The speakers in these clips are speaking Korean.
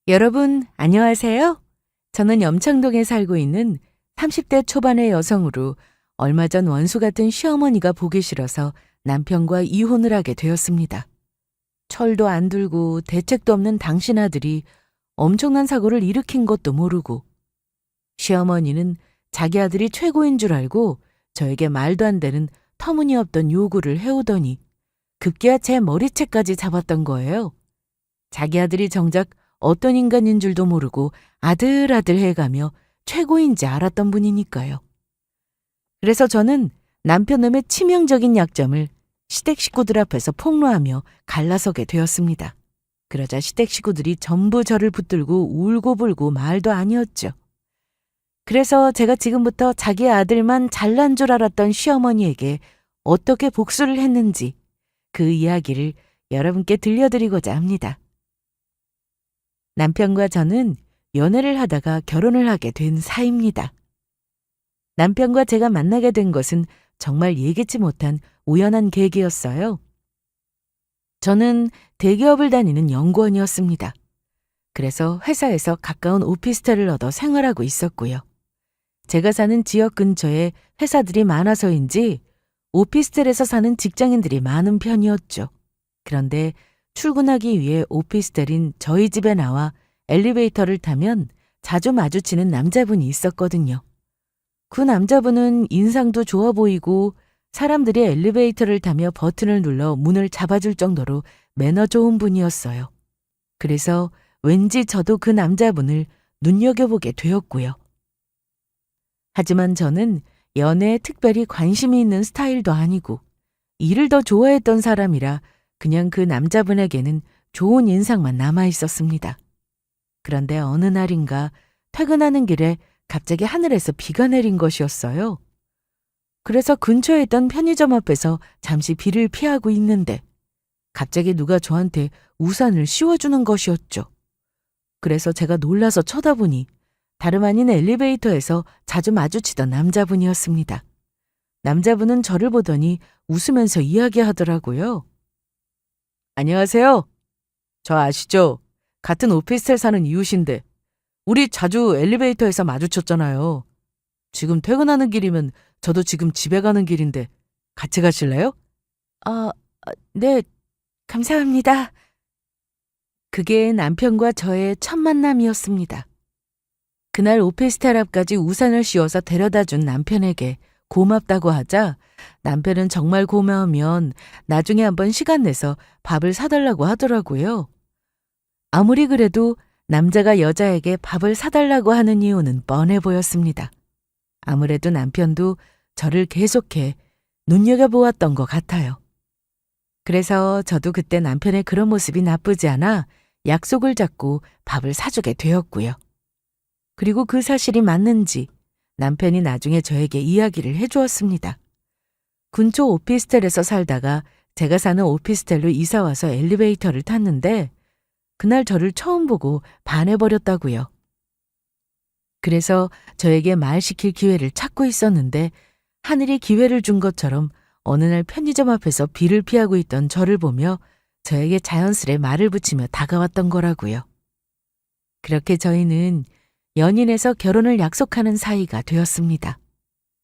여러분, 안녕하세요. 저는 염창동에 살고 있는 30대 초반의 여성으로 얼마 전 원수 같은 시어머니가 보기 싫어서 남편과 이혼을 하게 되었습니다. 철도 안 들고 대책도 없는 당신 아들이 엄청난 사고를 일으킨 것도 모르고 시어머니는 자기 아들이 최고인 줄 알고 저에게 말도 안 되는 터무니없던 요구를 해오더니 급기야 제 머리채까지 잡았던 거예요. 자기 아들이 정작 어떤 인간인 줄도 모르고 아들아들 해가며 최고인지 알았던 분이니까요. 그래서 저는 남편놈의 치명적인 약점을 시댁 식구들 앞에서 폭로하며 갈라서게 되었습니다. 그러자 시댁 식구들이 전부 저를 붙들고 울고불고 말도 아니었죠. 그래서 제가 지금부터 자기 아들만 잘난 줄 알았던 시어머니에게 어떻게 복수를 했는지 그 이야기를 여러분께 들려드리고자 합니다. 남편과 저는 연애를 하다가 결혼을 하게 된 사이입니다. 남편과 제가 만나게 된 것은 정말 예기치 못한 우연한 계기였어요. 저는 대기업을 다니는 연구원이었습니다. 그래서 회사에서 가까운 오피스텔을 얻어 생활하고 있었고요. 제가 사는 지역 근처에 회사들이 많아서인지 오피스텔에서 사는 직장인들이 많은 편이었죠. 그런데 출근하기 위해 오피스텔인 저희 집에 나와 엘리베이터를 타면 자주 마주치는 남자분이 있었거든요. 그 남자분은 인상도 좋아 보이고 사람들이 엘리베이터를 타며 버튼을 눌러 문을 잡아줄 정도로 매너 좋은 분이었어요. 그래서 왠지 저도 그 남자분을 눈여겨보게 되었고요. 하지만 저는 연애에 특별히 관심이 있는 스타일도 아니고 일을 더 좋아했던 사람이라 그냥 그 남자분에게는 좋은 인상만 남아 있었습니다. 그런데 어느 날인가 퇴근하는 길에 갑자기 하늘에서 비가 내린 것이었어요. 그래서 근처에 있던 편의점 앞에서 잠시 비를 피하고 있는데 갑자기 누가 저한테 우산을 씌워주는 것이었죠. 그래서 제가 놀라서 쳐다보니 다름 아닌 엘리베이터에서 자주 마주치던 남자분이었습니다. 남자분은 저를 보더니 웃으면서 이야기하더라고요. 안녕하세요. 저 아시죠? 같은 오피스텔 사는 이웃인데 우리 자주 엘리베이터에서 마주쳤잖아요. 지금 퇴근하는 길이면 저도 지금 집에 가는 길인데 같이 가실래요? 네, 감사합니다. 그게 남편과 저의 첫 만남이었습니다. 그날 오피스텔 앞까지 우산을 씌워서 데려다 준 남편에게 고맙다고 하자 남편은 정말 고마우면 나중에 한번 시간 내서 밥을 사달라고 하더라고요. 아무리 그래도 남자가 여자에게 밥을 사달라고 하는 이유는 뻔해 보였습니다. 아무래도 남편도 저를 계속해 눈여겨보았던 것 같아요. 그래서 저도 그때 남편의 그런 모습이 나쁘지 않아 약속을 잡고 밥을 사주게 되었고요. 그리고 그 사실이 맞는지 남편이 나중에 저에게 이야기를 해주었습니다. 근처 오피스텔에서 살다가 제가 사는 오피스텔로 이사와서 엘리베이터를 탔는데 그날 저를 처음 보고 반해버렸다고요. 그래서 저에게 말 시킬 기회를 찾고 있었는데 하늘이 기회를 준 것처럼 어느 날 편의점 앞에서 비를 피하고 있던 저를 보며 저에게 자연스레 말을 붙이며 다가왔던 거라고요. 그렇게 저희는 연인에서 결혼을 약속하는 사이가 되었습니다.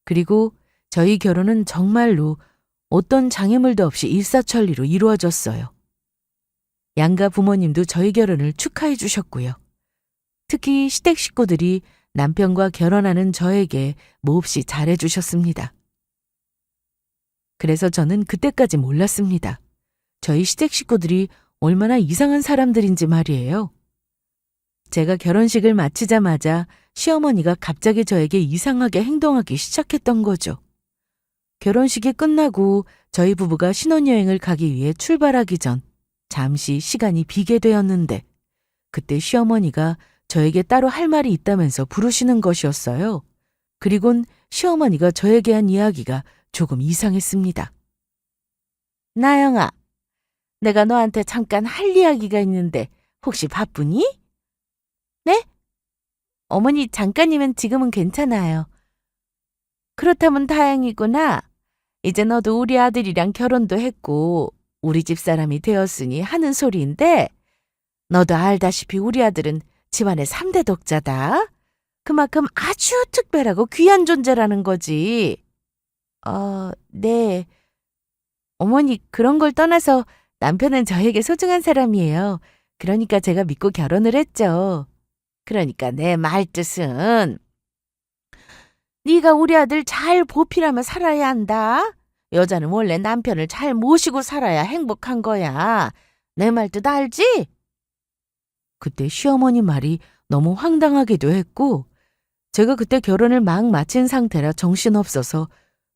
그리고 저희 결혼은 정말로 어떤 장애물도 없이 일사천리로 이루어졌어요. 양가 부모님도 저희 결혼을 축하해 주셨고요. 특히 시댁 식구들이 남편과 결혼하는 저에게 몹시 잘해 주셨습니다. 그래서 저는 그때까지 몰랐습니다. 저희 시댁 식구들이 얼마나 이상한 사람들인지 말이에요. 제가 결혼식을 마치자마자 시어머니가 갑자기 저에게 이상하게 행동하기 시작했던 거죠. 결혼식이 끝나고 저희 부부가 신혼여행을 가기 위해 출발하기 전 잠시 시간이 비게 되었는데 그때 시어머니가 저에게 따로 할 말이 있다면서 부르시는 것이었어요. 그리곤 시어머니가 저에게 한 이야기가 조금 이상했습니다. 나영아, 내가 너한테 잠깐 할 이야기가 있는데 혹시 바쁘니? 네? 어머니 잠깐이면 지금은 괜찮아요. 그렇다면 다행이구나. 이제 너도 우리 아들이랑 결혼도 했고 우리 집 사람이 되었으니 하는 소리인데 너도 알다시피 우리 아들은 집안의 3대 독자다. 그만큼 아주 특별하고 귀한 존재라는 거지. 네. 어머니, 그런 걸 떠나서 남편은 저에게 소중한 사람이에요. 그러니까 제가 믿고 결혼을 했죠. 그러니까 내 말뜻은 네가 우리 아들 잘 보필하며 살아야 한다. 여자는 원래 남편을 잘 모시고 살아야 행복한 거야. 내 말뜻 알지? 그때 시어머니 말이 너무 황당하기도 했고 제가 그때 결혼을 막 마친 상태라 정신없어서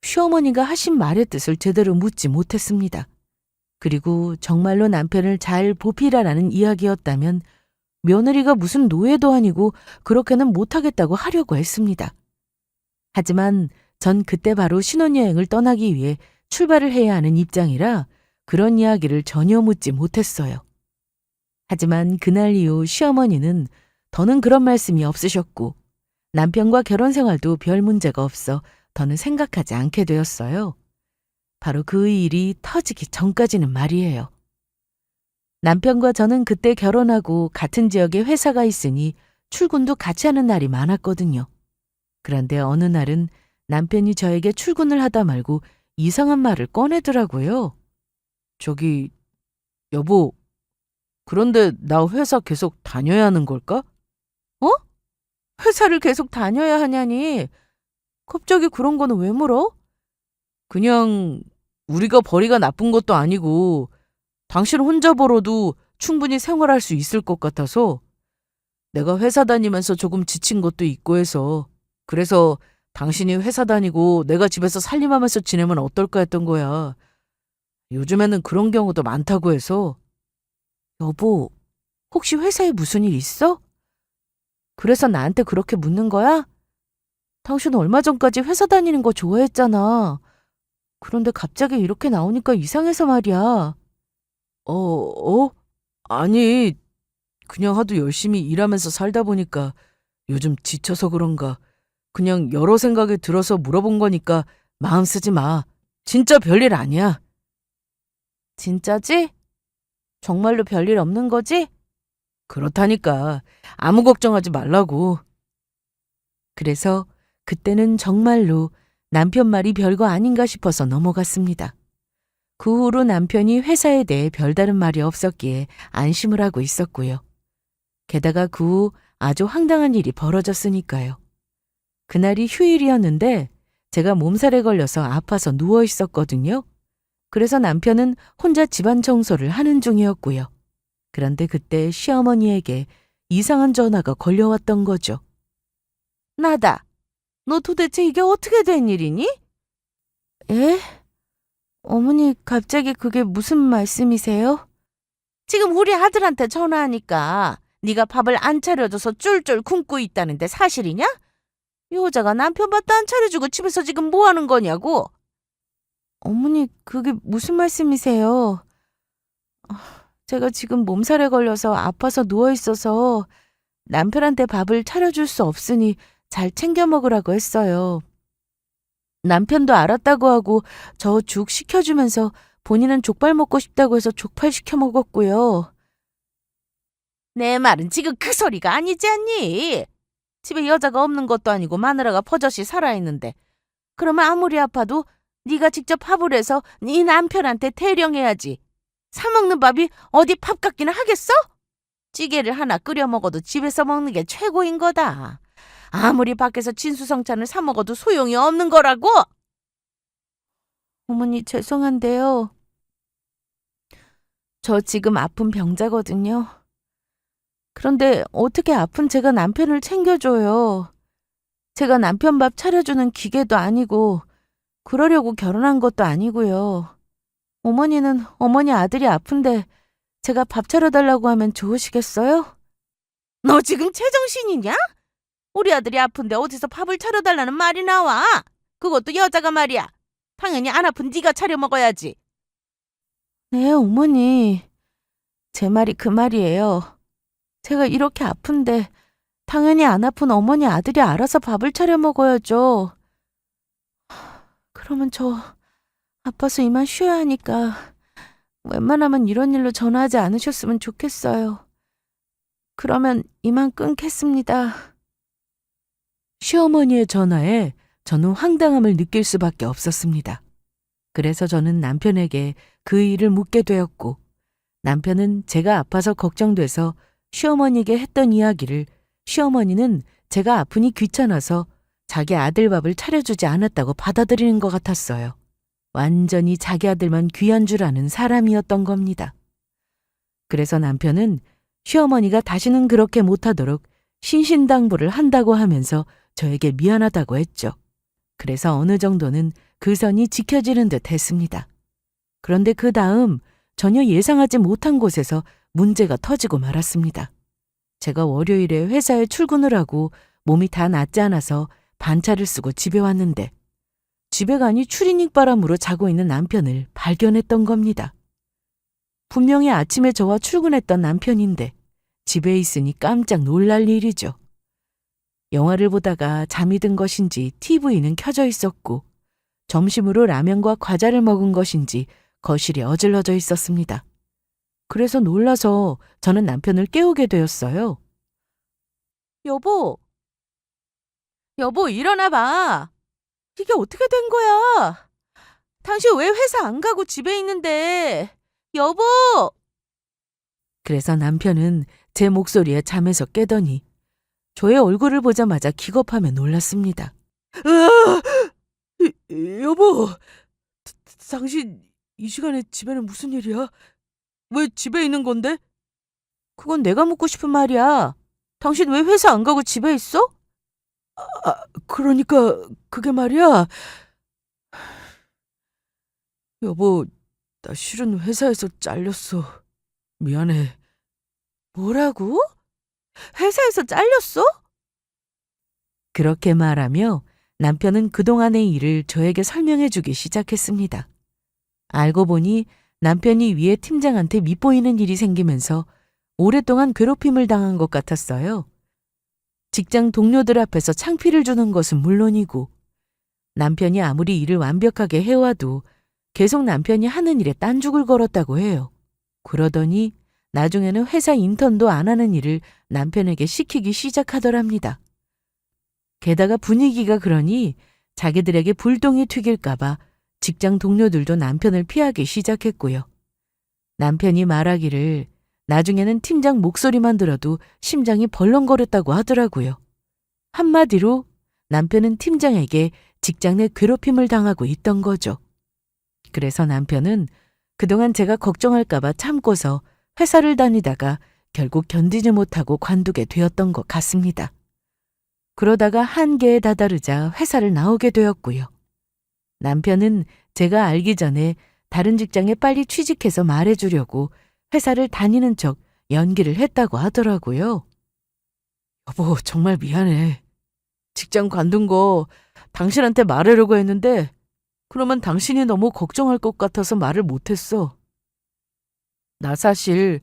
시어머니가 하신 말의 뜻을 제대로 묻지 못했습니다. 그리고 정말로 남편을 잘 보필하라는 이야기였다면 며느리가 무슨 노예도 아니고 그렇게는 못하겠다고 하려고 했습니다. 하지만 전 그때 바로 신혼여행을 떠나기 위해 출발을 해야 하는 입장이라 그런 이야기를 전혀 묻지 못했어요. 하지만 그날 이후 시어머니는 더는 그런 말씀이 없으셨고 남편과 결혼 생활도 별 문제가 없어 더는 생각하지 않게 되었어요. 바로 그 일이 터지기 전까지는 말이에요. 남편과 저는 그때 결혼하고 같은 지역에 회사가 있으니 출근도 같이 하는 날이 많았거든요. 그런데 어느 날은 남편이 저에게 출근을 하다 말고 이상한 말을 꺼내더라고요. 저기, 여보, 그런데 나 회사 계속 다녀야 하는 걸까? 어? 회사를 계속 다녀야 하냐니? 갑자기 그런 거는 왜 물어? 그냥 우리가 벌이가 나쁜 것도 아니고 당신 혼자 벌어도 충분히 생활할 수 있을 것 같아서 내가 회사 다니면서 조금 지친 것도 있고 해서 그래서 당신이 회사 다니고 내가 집에서 살림하면서 지내면 어떨까 했던 거야. 요즘에는 그런 경우도 많다고 해서. 여보, 혹시 회사에 무슨 일 있어? 그래서 나한테 그렇게 묻는 거야? 당신 얼마 전까지 회사 다니는 거 좋아했잖아. 그런데 갑자기 이렇게 나오니까 이상해서 말이야. 아니, 그냥 하도 열심히 일하면서 살다 보니까 요즘 지쳐서 그런가. 그냥 여러 생각이 들어서 물어본 거니까 마음 쓰지 마. 진짜 별일 아니야. 진짜지? 정말로 별일 없는 거지? 그렇다니까. 아무 걱정하지 말라고. 그래서 그때는 정말로 남편 말이 별거 아닌가 싶어서 넘어갔습니다. 그 후로 남편이 회사에 대해 별다른 말이 없었기에 안심을 하고 있었고요. 게다가 그 후 아주 황당한 일이 벌어졌으니까요. 그날이 휴일이었는데 제가 몸살에 걸려서 아파서 누워 있었거든요. 그래서 남편은 혼자 집안 청소를 하는 중이었고요. 그런데 그때 시어머니에게 이상한 전화가 걸려왔던 거죠. 나다. 너 도대체 이게 어떻게 된 일이니? 에? 어머니, 갑자기 그게 무슨 말씀이세요? 지금 우리 아들한테 전화하니까 네가 밥을 안 차려줘서 쫄쫄 굶고 있다는데 사실이냐? 여자가 남편 밥도 안 차려주고 집에서 지금 뭐 하는 거냐고? 어머니, 그게 무슨 말씀이세요? 제가 지금 몸살에 걸려서 아파서 누워있어서 남편한테 밥을 차려줄 수 없으니 잘 챙겨 먹으라고 했어요. 남편도 알았다고 하고 저 죽 시켜주면서 본인은 족발 먹고 싶다고 해서 족발 시켜 먹었고요. 내 말은 지금 그 소리가 아니지 않니? 집에 여자가 없는 것도 아니고 마누라가 버젓이 살아있는데 그러면 아무리 아파도 네가 직접 밥을 해서 네 남편한테 대령해야지. 사 먹는 밥이 어디 밥 같기는 하겠어? 찌개를 하나 끓여 먹어도 집에서 먹는 게 최고인 거다. 아무리 밖에서 진수성찬을 사 먹어도 소용이 없는 거라고. 어머니, 죄송한데요. 저 지금 아픈 병자거든요. 그런데 어떻게 아픈 제가 남편을 챙겨줘요. 제가 남편 밥 차려주는 기계도 아니고 그러려고 결혼한 것도 아니고요. 어머니는 어머니 아들이 아픈데 제가 밥 차려달라고 하면 좋으시겠어요? 너 지금 제정신이냐? 우리 아들이 아픈데 어디서 밥을 차려달라는 말이 나와? 그것도 여자가 말이야. 당연히 안 아픈 네가 차려 먹어야지. 네, 어머니. 제 말이 그 말이에요. 제가 이렇게 아픈데 당연히 안 아픈 어머니 아들이 알아서 밥을 차려 먹어야죠. 그러면 저 아파서 이만 쉬어야 하니까 웬만하면 이런 일로 전화하지 않으셨으면 좋겠어요. 그러면 이만 끊겠습니다. 시어머니의 전화에 저는 황당함을 느낄 수밖에 없었습니다. 그래서 저는 남편에게 그 일을 묻게 되었고, 남편은 제가 아파서 걱정돼서 시어머니에게 했던 이야기를 시어머니는 제가 아프니 귀찮아서 자기 아들 밥을 차려주지 않았다고 받아들이는 것 같았어요. 완전히 자기 아들만 귀한 줄 아는 사람이었던 겁니다. 그래서 남편은 시어머니가 다시는 그렇게 못하도록 신신당부를 한다고 하면서 저에게 미안하다고 했죠. 그래서 어느 정도는 그 선이 지켜지는 듯 했습니다. 그런데 그 다음 전혀 예상하지 못한 곳에서 문제가 터지고 말았습니다. 제가 월요일에 회사에 출근을 하고 몸이 다 낫지 않아서 반차를 쓰고 집에 왔는데 집에 가니 추리닝 바람으로 자고 있는 남편을 발견했던 겁니다. 분명히 아침에 저와 출근했던 남편인데 집에 있으니 깜짝 놀랄 일이죠. 영화를 보다가 잠이 든 것인지 TV는 켜져 있었고 점심으로 라면과 과자를 먹은 것인지 거실이 어질러져 있었습니다. 그래서 놀라서 저는 남편을 깨우게 되었어요. 여보, 일어나 봐. 이게 어떻게 된 거야? 당신 왜 회사 안 가고 집에 있는데? 여보! 그래서 남편은 제 목소리에 잠에서 깨더니 저의 얼굴을 보자마자 기겁하며 놀랐습니다. 으아! 여보, 당신 이 시간에 집에는 무슨 일이야? 왜 집에 있는 건데? 그건 내가 묻고 싶은 말이야. 당신 왜 회사 안 가고 집에 있어? 그러니까 그게 말이야. 여보, 나 실은 회사에서 잘렸어. 미안해. 뭐라고? 회사에서 잘렸어? 그렇게 말하며 남편은 그동안의 일을 저에게 설명해 주기 시작했습니다. 알고 보니 남편이 위에 팀장한테 밉보이는 일이 생기면서 오랫동안 괴롭힘을 당한 것 같았어요. 직장 동료들 앞에서 창피를 주는 것은 물론이고 남편이 아무리 일을 완벽하게 해와도 계속 남편이 하는 일에 딴죽을 걸었다고 해요. 그러더니 나중에는 회사 인턴도 안 하는 일을 남편에게 시키기 시작하더랍니다. 게다가 분위기가 그러니 자기들에게 불똥이 튀길까봐 직장 동료들도 남편을 피하기 시작했고요. 남편이 말하기를 나중에는 팀장 목소리만 들어도 심장이 벌렁거렸다고 하더라고요. 한마디로 남편은 팀장에게 직장 내 괴롭힘을 당하고 있던 거죠. 그래서 남편은 그동안 제가 걱정할까봐 참고서 회사를 다니다가 결국 견디지 못하고 관두게 되었던 것 같습니다. 그러다가 한계에 다다르자 회사를 나오게 되었고요. 남편은 제가 알기 전에 다른 직장에 빨리 취직해서 말해주려고 회사를 다니는 척 연기를 했다고 하더라고요. 여보, 정말 미안해. 직장 관둔 거 당신한테 말하려고 했는데 그러면 당신이 너무 걱정할 것 같아서 말을 못했어. 나 사실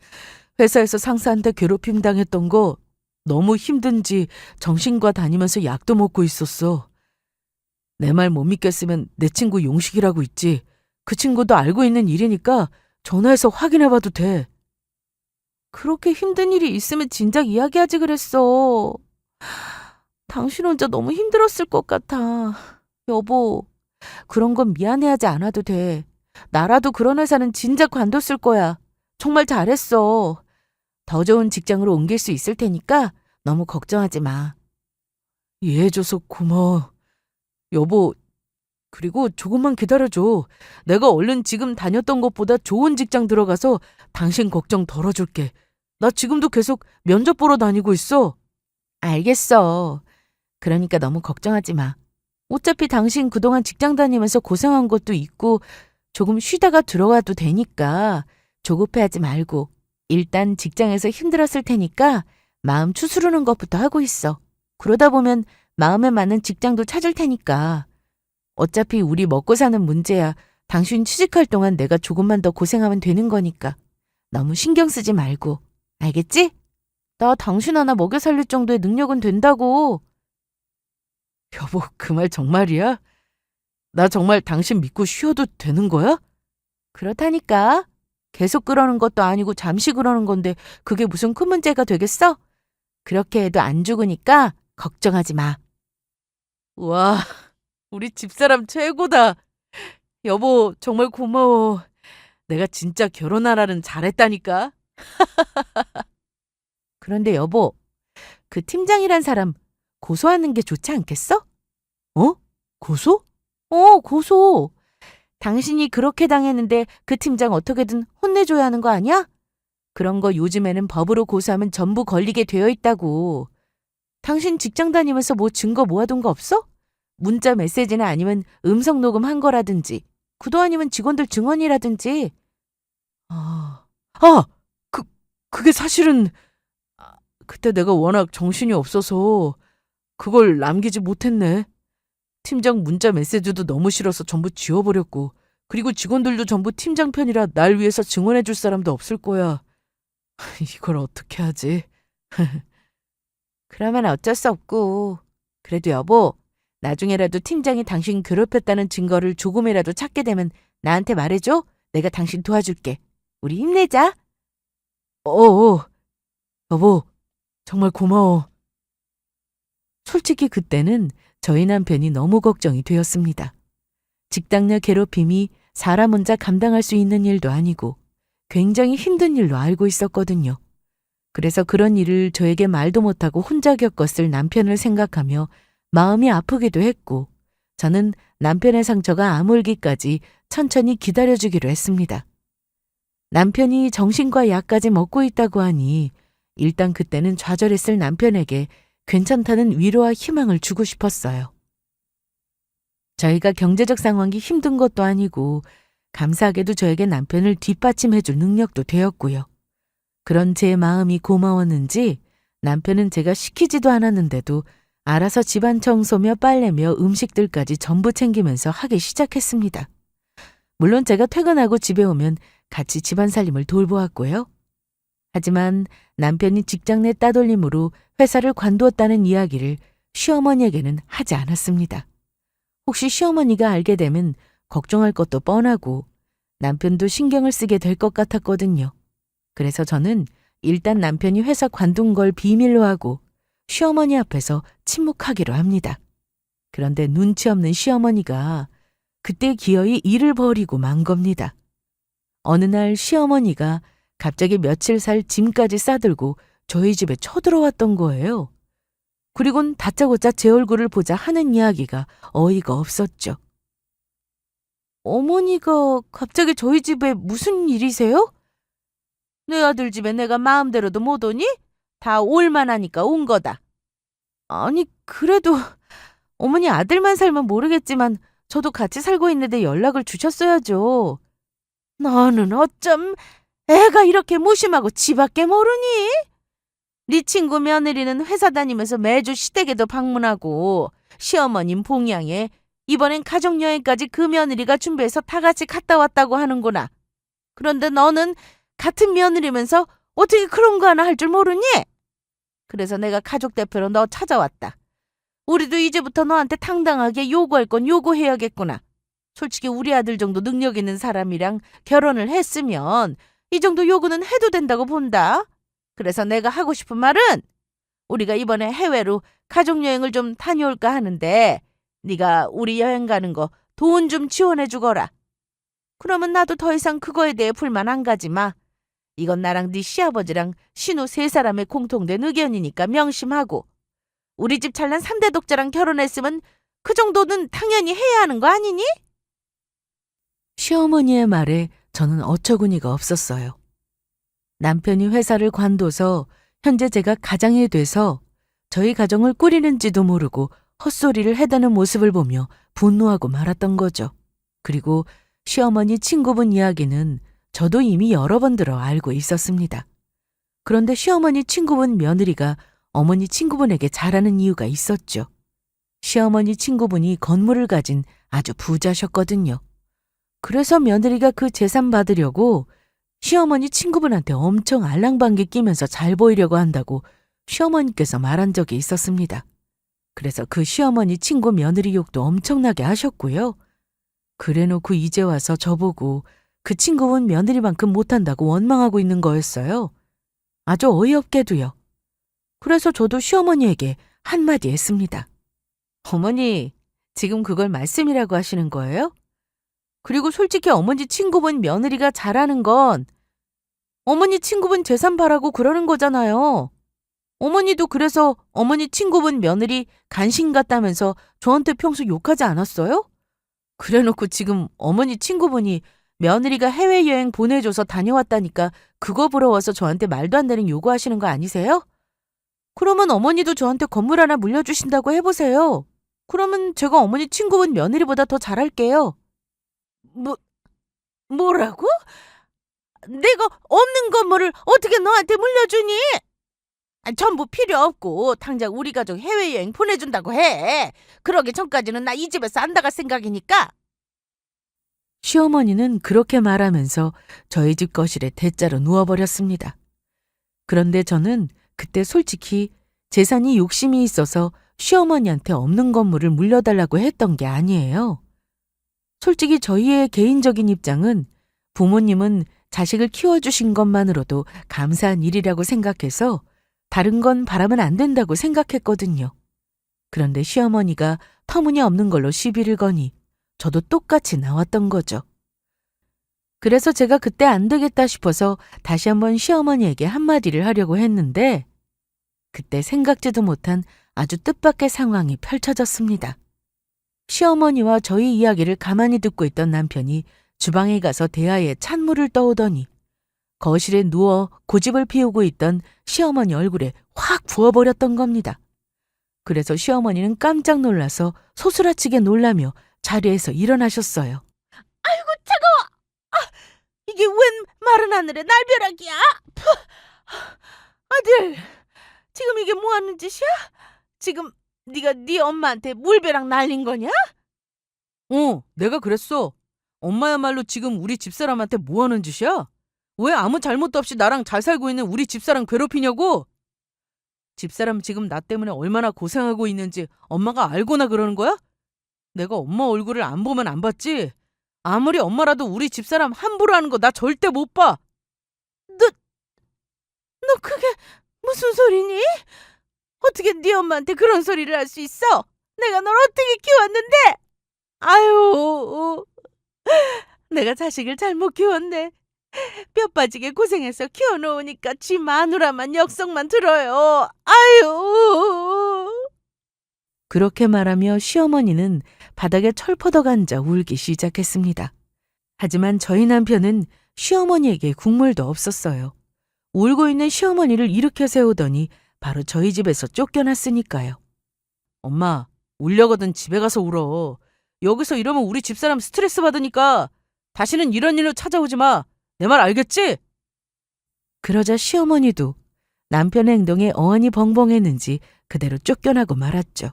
회사에서 상사한테 괴롭힘 당했던 거 너무 힘든지 정신과 다니면서 약도 먹고 있었어. 내 말 못 믿겠으면 내 친구 용식이라고 있지. 그 친구도 알고 있는 일이니까 전화해서 확인해봐도 돼. 그렇게 힘든 일이 있으면 진작 이야기하지 그랬어. 당신 혼자 너무 힘들었을 것 같아. 여보, 그런 건 미안해하지 않아도 돼. 나라도 그런 회사는 진작 관뒀을 거야. 정말 잘했어. 더 좋은 직장으로 옮길 수 있을 테니까 너무 걱정하지 마. 이해해줘서 고마워. 여보, 그리고 조금만 기다려줘. 내가 얼른 지금 다녔던 것보다 좋은 직장 들어가서 당신 걱정 덜어줄게. 나 지금도 계속 면접 보러 다니고 있어. 알겠어. 그러니까 너무 걱정하지 마. 어차피 당신 그동안 직장 다니면서 고생한 것도 있고 조금 쉬다가 들어가도 되니까 조급해하지 말고 일단 직장에서 힘들었을 테니까 마음 추스르는 것부터 하고 있어. 그러다 보면 마음에 맞는 직장도 찾을 테니까. 어차피 우리 먹고 사는 문제야. 당신 취직할 동안 내가 조금만 더 고생하면 되는 거니까. 너무 신경 쓰지 말고. 알겠지? 나 당신 하나 먹여 살릴 정도의 능력은 된다고. 여보, 그 말 정말이야? 나 정말 당신 믿고 쉬어도 되는 거야? 그렇다니까. 계속 그러는 것도 아니고 잠시 그러는 건데 그게 무슨 큰 문제가 되겠어? 그렇게 해도 안 죽으니까 걱정하지 마. 와, 우리 집사람 최고다. 여보, 정말 고마워. 내가 진짜 결혼하라는 잘했다니까. 그런데 여보, 그 팀장이란 사람 고소하는 게 좋지 않겠어? 어? 고소? 고소. 당신이 그렇게 당했는데 그 팀장 어떻게든 혼내줘야 하는 거 아니야? 그런 거 요즘에는 법으로 고소하면 전부 걸리게 되어 있다고. 당신 직장 다니면서 뭐 증거 모아둔 거 없어? 문자 메시지나 아니면 음성 녹음한 거라든지, 구도 아니면 직원들 증언이라든지. 아, 아, 그, 그게 사실은, 그때 내가 워낙 정신이 없어서 그걸 남기지 못했네. 팀장 문자 메시지도 너무 싫어서 전부 지워버렸고, 그리고 직원들도 전부 팀장 편이라 날 위해서 증언해줄 사람도 없을 거야. 이걸 어떻게 하지? 그러면 어쩔 수 없고. 그래도 여보, 나중에라도 팀장이 당신 괴롭혔다는 증거를 조금이라도 찾게 되면 나한테 말해줘. 내가 당신 도와줄게. 우리 힘내자. 여보, 정말 고마워. 솔직히 그때는 저희 남편이 너무 걱정이 되었습니다. 직장 내 괴롭힘이 사람 혼자 감당할 수 있는 일도 아니고 굉장히 힘든 일로 알고 있었거든요. 그래서 그런 일을 저에게 말도 못하고 혼자 겪었을 남편을 생각하며 마음이 아프기도 했고, 저는 남편의 상처가 아물기까지 천천히 기다려주기로 했습니다. 남편이 정신과 약까지 먹고 있다고 하니 일단 그때는 좌절했을 남편에게 괜찮다는 위로와 희망을 주고 싶었어요. 저희가 경제적 상황이 힘든 것도 아니고 감사하게도 저에게 남편을 뒷받침해줄 능력도 되었고요. 그런 제 마음이 고마웠는지 남편은 제가 시키지도 않았는데도 알아서 집안 청소며 빨래며 음식들까지 전부 챙기면서 하기 시작했습니다. 물론 제가 퇴근하고 집에 오면 같이 집안 살림을 돌보았고요. 하지만 남편이 직장 내 따돌림으로 회사를 관두었다는 이야기를 시어머니에게는 하지 않았습니다. 혹시 시어머니가 알게 되면 걱정할 것도 뻔하고 남편도 신경을 쓰게 될 것 같았거든요. 그래서 저는 일단 남편이 회사 관둔 걸 비밀로 하고 시어머니 앞에서 침묵하기로 합니다. 그런데 눈치 없는 시어머니가 그때 기어이 일을 벌이고 만 겁니다. 어느 날 시어머니가 갑자기 며칠 살 짐까지 싸들고 저희 집에 쳐들어왔던 거예요. 그리곤 다짜고짜 제 얼굴을 보자 하는 이야기가 어이가 없었죠. 어머니가 갑자기 저희 집에 무슨 일이세요? 내 아들 집에 내가 마음대로도 못 오니? 다 올만하니까 온 거다. 아니, 그래도 어머니 아들만 살면 모르겠지만 저도 같이 살고 있는데 연락을 주셨어야죠. 너는 어쩜 애가 이렇게 무심하고 지밖에 모르니? 네 친구 며느리는 회사 다니면서 매주 시댁에도 방문하고 시어머님 봉양에 이번엔 가족여행까지 그 며느리가 준비해서 다 같이 갔다 왔다고 하는구나. 그런데 너는 같은 며느리면서 어떻게 그런 거 하나 할 줄 모르니? 그래서 내가 가족 대표로 너 찾아왔다. 우리도 이제부터 너한테 당당하게 요구할 건 요구해야겠구나. 솔직히 우리 아들 정도 능력 있는 사람이랑 결혼을 했으면 이 정도 요구는 해도 된다고 본다. 그래서 내가 하고 싶은 말은 우리가 이번에 해외로 가족여행을 좀 다녀올까 하는데 네가 우리 여행 가는 거 돈 좀 지원해 주거라. 그러면 나도 더 이상 그거에 대해 불만 안 가지 마. 이건 나랑 네 시아버지랑 신우 세 사람의 공통된 의견이니까 명심하고 우리 집 잘난 3대 독자랑 결혼했으면 그 정도는 당연히 해야 하는 거 아니니? 시어머니의 말에 저는 어처구니가 없었어요. 남편이 회사를 관둬서 현재 제가 가장이 돼서 저희 가정을 꾸리는지도 모르고 헛소리를 해대는 모습을 보며 분노하고 말았던 거죠. 그리고 시어머니 친구분 이야기는 저도 이미 여러 번 들어 알고 있었습니다. 그런데 시어머니 친구분 며느리가 어머니 친구분에게 잘하는 이유가 있었죠. 시어머니 친구분이 건물을 가진 아주 부자셨거든요. 그래서 며느리가 그 재산 받으려고 시어머니 친구분한테 엄청 알랑방귀 끼면서 잘 보이려고 한다고 시어머니께서 말한 적이 있었습니다. 그래서 그 시어머니 친구 며느리 욕도 엄청나게 하셨고요. 그래놓고 이제 와서 저보고 그 친구분 며느리만큼 못한다고 원망하고 있는 거였어요. 아주 어이없게도요. 그래서 저도 시어머니에게 한마디 했습니다. 어머니, 지금 그걸 말씀이라고 하시는 거예요? 그리고 솔직히 어머니 친구분 며느리가 잘하는 건 어머니 친구분 재산 바라고 그러는 거잖아요. 어머니도 그래서 어머니 친구분 며느리 간신 같다면서 저한테 평소 욕하지 않았어요? 그래놓고 지금 어머니 친구분이 며느리가 해외여행 보내줘서 다녀왔다니까 그거 부러워서 저한테 말도 안 되는 요구하시는 거 아니세요? 그러면 어머니도 저한테 건물 하나 물려주신다고 해보세요. 그러면 제가 어머니 친구분 며느리보다 더 잘할게요. 뭐, 뭐라고? 내가 없는 건물을 어떻게 너한테 물려주니? 전부 필요 없고 당장 우리 가족 해외여행 보내준다고 해. 그러기 전까지는 나 이 집에서 안 나갈 생각이니까. 시어머니는 그렇게 말하면서 저희 집 거실에 대자로 누워버렸습니다. 그런데 저는 그때 솔직히 재산이 욕심이 있어서 시어머니한테 없는 건물을 물려달라고 했던 게 아니에요. 솔직히 저희의 개인적인 입장은 부모님은 자식을 키워주신 것만으로도 감사한 일이라고 생각해서 다른 건 바라면 안 된다고 생각했거든요. 그런데 시어머니가 터무니없는 걸로 시비를 거니 저도 똑같이 나왔던 거죠. 그래서 제가 그때 안 되겠다 싶어서 다시 한번 시어머니에게 한마디를 하려고 했는데 그때 생각지도 못한 아주 뜻밖의 상황이 펼쳐졌습니다. 시어머니와 저희 이야기를 가만히 듣고 있던 남편이 주방에 가서 대야에 찬물을 떠오더니 거실에 누워 고집을 피우고 있던 시어머니 얼굴에 확 부어버렸던 겁니다. 그래서 시어머니는 깜짝 놀라서 소스라치게 놀라며 자리에서 일어나셨어요. 아이고 차가워! 이게 웬 마른 하늘의 날벼락이야? 아들, 지금 이게 뭐 하는 짓이야? 지금 네가 네 엄마한테 물벼락 날린 거냐? 내가 그랬어. 엄마야말로 지금 우리 집사람한테 뭐 하는 짓이야? 왜 아무 잘못도 없이 나랑 잘 살고 있는 우리 집사람 괴롭히냐고? 집사람 지금 나 때문에 얼마나 고생하고 있는지 엄마가 알고나 그러는 거야? 내가 엄마 얼굴을 안 보면 안 봤지? 아무리 엄마라도 우리 집사람 함부로 하는 거 나 절대 못 봐. 너 그게 무슨 소리니? 어떻게 네 엄마한테 그런 소리를 할 수 있어? 내가 널 어떻게 키웠는데? 아유, 내가 자식을 잘못 키웠네. 뼈 빠지게 고생해서 키워놓으니까 지 마누라만 역성만 들어요. 아유. 그렇게 말하며 시어머니는 바닥에 철퍼덕 앉아 울기 시작했습니다. 하지만 저희 남편은 시어머니에게 국물도 없었어요. 울고 있는 시어머니를 일으켜 세우더니 바로 저희 집에서 쫓겨났으니까요. 엄마, 울려거든 집에 가서 울어. 여기서 이러면 우리 집사람 스트레스 받으니까 다시는 이런 일로 찾아오지 마. 내 말 알겠지? 그러자 시어머니도 남편의 행동에 어안이 벙벙했는지 그대로 쫓겨나고 말았죠.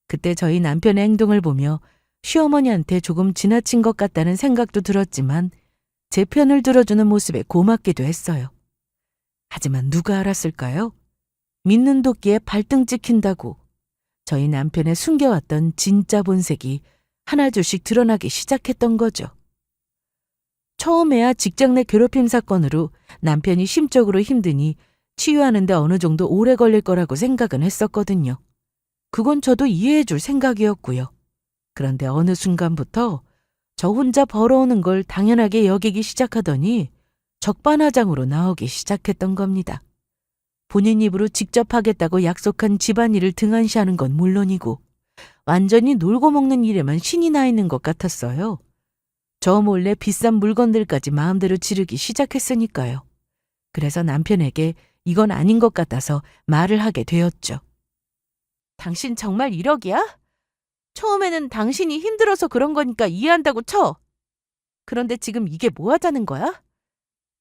그때 저희 남편의 행동을 보며 시어머니한테 조금 지나친 것 같다는 생각도 들었지만 제 편을 들어주는 모습에 고맙기도 했어요. 하지만 누가 알았을까요? 믿는 도끼에 발등 찍힌다고 저희 남편의 숨겨왔던 진짜 본색이 하나둘씩 드러나기 시작했던 거죠. 처음에야 직장 내 괴롭힘 사건으로 남편이 심적으로 힘드니 치유하는데 어느 정도 오래 걸릴 거라고 생각은 했었거든요. 그건 저도 이해해 줄 생각이었고요. 그런데 어느 순간부터 저 혼자 벌어오는 걸 당연하게 여기기 시작하더니 적반하장으로 나오기 시작했던 겁니다. 본인 입으로 직접 하겠다고 약속한 집안일을 등한시하는 건 물론이고 완전히 놀고 먹는 일에만 신이 나 있는 것 같았어요. 저 몰래 비싼 물건들까지 마음대로 지르기 시작했으니까요. 그래서 남편에게 이건 아닌 것 같아서 말을 하게 되었죠. 당신 정말 1억이야? 처음에는 당신이 힘들어서 그런 거니까 이해한다고 쳐. 그런데 지금 이게 뭐 하자는 거야?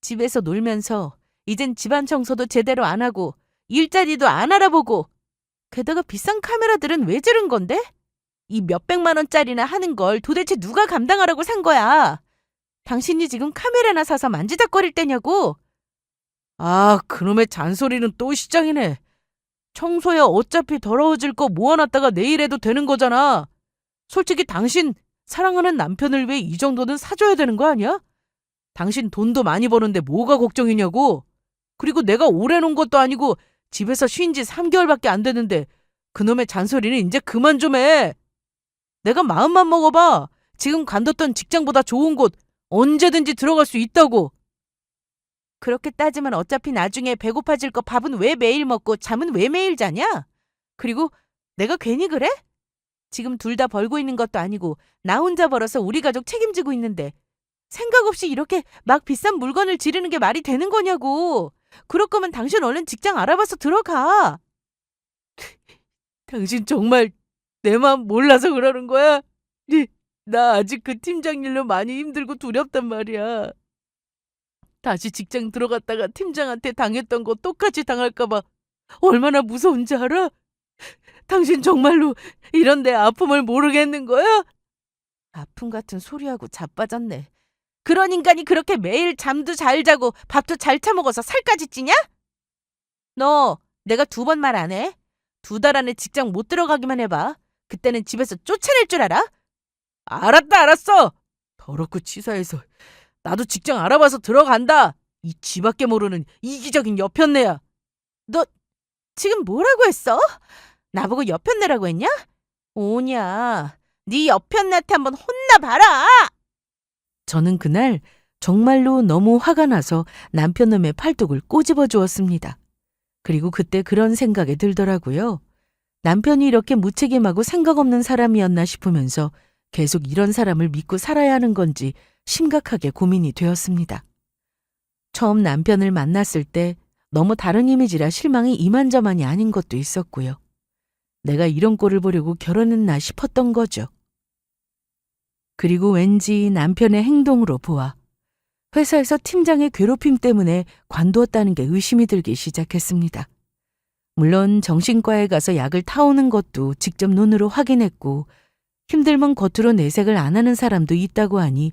집에서 놀면서 이젠 집안 청소도 제대로 안 하고 일자리도 안 알아보고 게다가 비싼 카메라들은 왜 지른 건데? 이 몇백만 원짜리나 하는 걸 도대체 누가 감당하라고 산 거야? 당신이 지금 카메라나 사서 만지작거릴 때냐고? 아, 그놈의 잔소리는 또 시작이네. 청소야 어차피 더러워질 거 모아놨다가 내일 해도 되는 거잖아. 솔직히 당신 사랑하는 남편을 위해 이 정도는 사줘야 되는 거 아니야? 당신 돈도 많이 버는데 뭐가 걱정이냐고. 그리고 내가 오래 놓은 것도 아니고 집에서 쉰 지 3개월밖에 안 됐는데 그놈의 잔소리는 이제 그만 좀 해. 내가 마음만 먹어봐. 지금 관뒀던 직장보다 좋은 곳 언제든지 들어갈 수 있다고. 그렇게 따지면 어차피 나중에 배고파질 거 밥은 왜 매일 먹고 잠은 왜 매일 자냐? 그리고 내가 괜히 그래? 지금 둘 다 벌고 있는 것도 아니고 나 혼자 벌어서 우리 가족 책임지고 있는데 생각 없이 이렇게 막 비싼 물건을 지르는 게 말이 되는 거냐고. 그럴 거면 당신 얼른 직장 알아봐서 들어가. 당신 정말 내 마음 몰라서 그러는 거야? 나 아직 그 팀장 일로 많이 힘들고 두렵단 말이야. 다시 직장 들어갔다가 팀장한테 당했던 거 똑같이 당할까 봐 얼마나 무서운지 알아? 당신 정말로 이런 내 아픔을 모르겠는 거야? 아픔 같은 소리하고 자빠졌네. 그런 인간이 그렇게 매일 잠도 잘 자고 밥도 잘 처먹어서 살까지 찌냐? 너 내가 2번 말 안 해? 2달 안에 직장 못 들어가기만 해봐. 그때는 집에서 쫓아낼 줄 알아? 알았어. 더럽고 치사해서 나도 직장 알아봐서 들어간다. 이 쥐밖에 모르는 이기적인 여편네야. 너 지금 뭐라고 했어? 나보고 여편네라고 했냐? 오냐, 네 여편네한테 한번 혼나봐라. 저는 그날 정말로 너무 화가 나서 남편놈의 팔뚝을 꼬집어 주었습니다. 그리고 그때 그런 생각이 들더라고요. 남편이 이렇게 무책임하고 생각 없는 사람이었나 싶으면서 계속 이런 사람을 믿고 살아야 하는 건지 심각하게 고민이 되었습니다. 처음 남편을 만났을 때 너무 다른 이미지라 실망이 이만저만이 아닌 것도 있었고요. 내가 이런 꼴을 보려고 결혼했나 싶었던 거죠. 그리고 왠지 남편의 행동으로 보아 회사에서 팀장의 괴롭힘 때문에 관두었다는 게 의심이 들기 시작했습니다. 물론 정신과에 가서 약을 타오는 것도 직접 눈으로 확인했고 힘들면 겉으로 내색을 안 하는 사람도 있다고 하니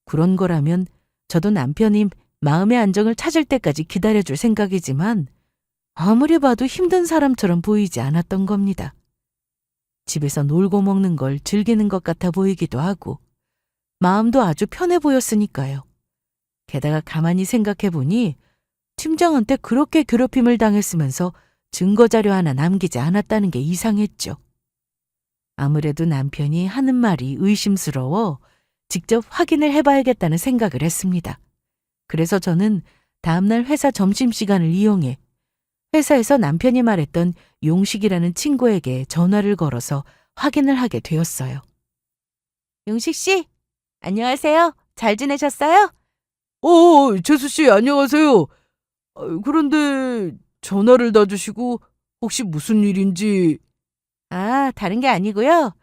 그런 거라면 저도 남편이 마음의 안정을 찾을 때까지 기다려줄 생각이지만 아무리 봐도 힘든 사람처럼 보이지 않았던 겁니다. 집에서 놀고 먹는 걸 즐기는 것 같아 보이기도 하고 마음도 아주 편해 보였으니까요. 게다가 가만히 생각해 보니 팀장한테 그렇게 괴롭힘을 당했으면서 증거자료 하나 남기지 않았다는 게 이상했죠. 아무래도 남편이 하는 말이 의심스러워 직접 확인을 해봐야겠다는 생각을 했습니다. 그래서 저는 다음날 회사 점심시간을 이용해 회사에서 남편이 말했던 용식이라는 친구에게 전화를 걸어서 확인을 하게 되었어요. 용식 씨, 안녕하세요. 잘 지내셨어요? 재수 씨, 안녕하세요. 그런데 전화를 다 주시고 혹시 무슨 일인지... 다른 게 아니고요.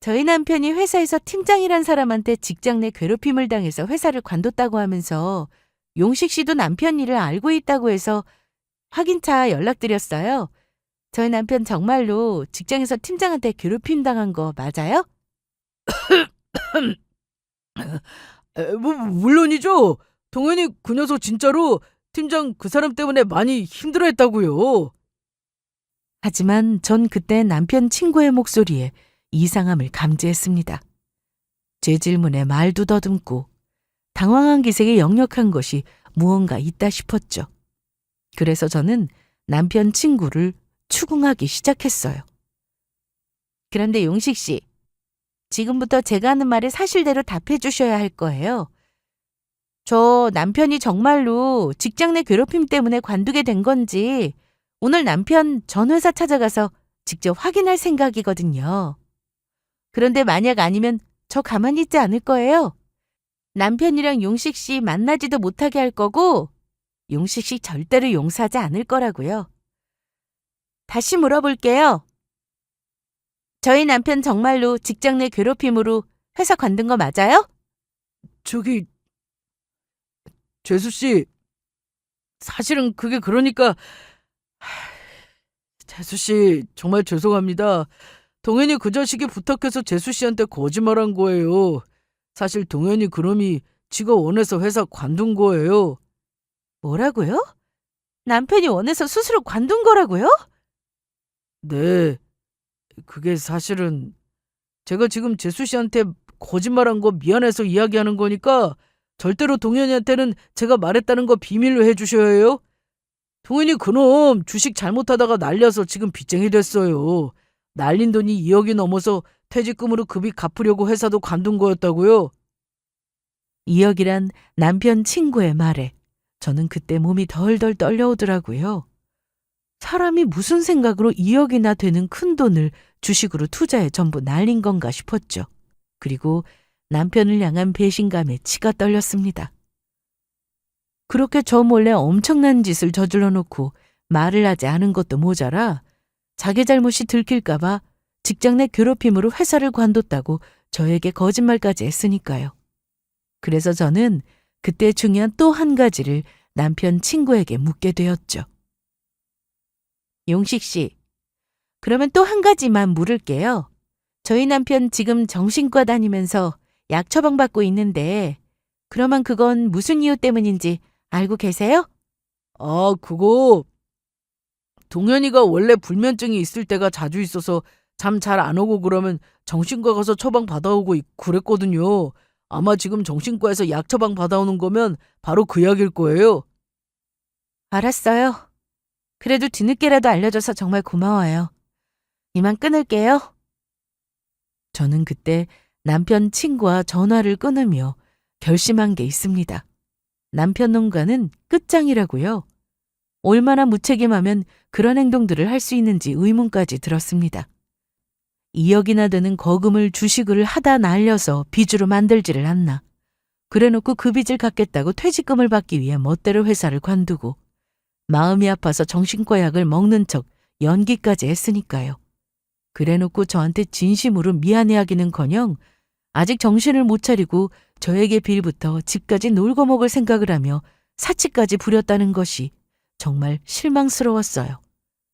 저희 남편이 회사에서 팀장이란 사람한테 직장 내 괴롭힘을 당해서 회사를 관뒀다고 하면서 용식 씨도 남편 일을 알고 있다고 해서 확인차 연락드렸어요. 저희 남편 정말로 직장에서 팀장한테 괴롭힘 당한 거 맞아요? 물론이죠. 동현이 그 녀석 진짜로 팀장 그 사람 때문에 많이 힘들어했다고요. 하지만 전 그때 남편 친구의 목소리에 이상함을 감지했습니다. 제 질문에 말도 더듬고 당황한 기색이 역력한 것이 무언가 있다 싶었죠. 그래서 저는 남편 친구를 추궁하기 시작했어요. 그런데 용식 씨, 지금부터 제가 하는 말에 사실대로 답해 주셔야 할 거예요. 저 남편이 정말로 직장 내 괴롭힘 때문에 관두게 된 건지 오늘 남편 전 회사 찾아가서 직접 확인할 생각이거든요. 그런데 만약 아니면 저 가만히 있지 않을 거예요. 남편이랑 용식 씨 만나지도 못하게 할 거고 용식 씨 절대로 용서하지 않을 거라고요. 다시 물어볼게요. 저희 남편 정말로 직장 내 괴롭힘으로 회사 관둔 거 맞아요? 재수 씨, 사실은 그게 그러니까... 재수 씨, 정말 죄송합니다. 동현이 그 자식이 부탁해서 재수 씨한테 거짓말한 거예요. 사실 동현이 그놈이 지가 원해서 회사 관둔 거예요. 뭐라고요? 남편이 원해서 스스로 관둔 거라고요? 네, 그게 사실은 제가 지금 재수 씨한테 거짓말한 거 미안해서 이야기하는 거니까 절대로 동현이한테는 제가 말했다는 거 비밀로 해주셔야 해요. 동현이 그놈 주식 잘못하다가 날려서 지금 빚쟁이 됐어요. 날린 돈이 2억이 넘어서 퇴직금으로 급이 갚으려고 회사도 관둔 거였다고요. 2억이란 남편 친구의 말에 저는 그때 몸이 덜덜 떨려오더라고요. 사람이 무슨 생각으로 2억이나 되는 큰 돈을 주식으로 투자해 전부 날린 건가 싶었죠. 그리고 남편을 향한 배신감에 치가 떨렸습니다. 그렇게 저 몰래 엄청난 짓을 저질러 놓고 말을 하지 않은 것도 모자라 자기 잘못이 들킬까봐 직장 내 괴롭힘으로 회사를 관뒀다고 저에게 거짓말까지 했으니까요. 그래서 저는 그때 중요한 또 한 가지를 남편 친구에게 묻게 되었죠. 용식 씨, 그러면 또 한 가지만 물을게요. 저희 남편 지금 정신과 다니면서 약 처방받고 있는데 그러면 그건 무슨 이유 때문인지 알고 계세요? 아, 그거 동현이가 원래 불면증이 있을 때가 자주 있어서 잠 잘 안 오고 그러면 정신과 가서 처방 받아오고 그랬거든요. 아마 지금 정신과에서 약 처방 받아오는 거면 바로 그 약일 거예요. 알았어요. 그래도 뒤늦게라도 알려줘서 정말 고마워요. 이만 끊을게요. 저는 그때 남편 친구와 전화를 끊으며 결심한 게 있습니다. 남편 놈과는 끝장이라고요. 얼마나 무책임하면 그런 행동들을 할 수 있는지 의문까지 들었습니다. 2억이나 되는 거금을 주식을 하다 날려서 빚으로 만들지를 않나. 그래놓고 그 빚을 갚겠다고 퇴직금을 받기 위해 멋대로 회사를 관두고 마음이 아파서 정신과 약을 먹는 척 연기까지 했으니까요. 그래놓고 저한테 진심으로 미안해하기는커녕 아직 정신을 못 차리고 저에게 빌부터 집까지 놀고 먹을 생각을 하며 사치까지 부렸다는 것이 정말 실망스러웠어요.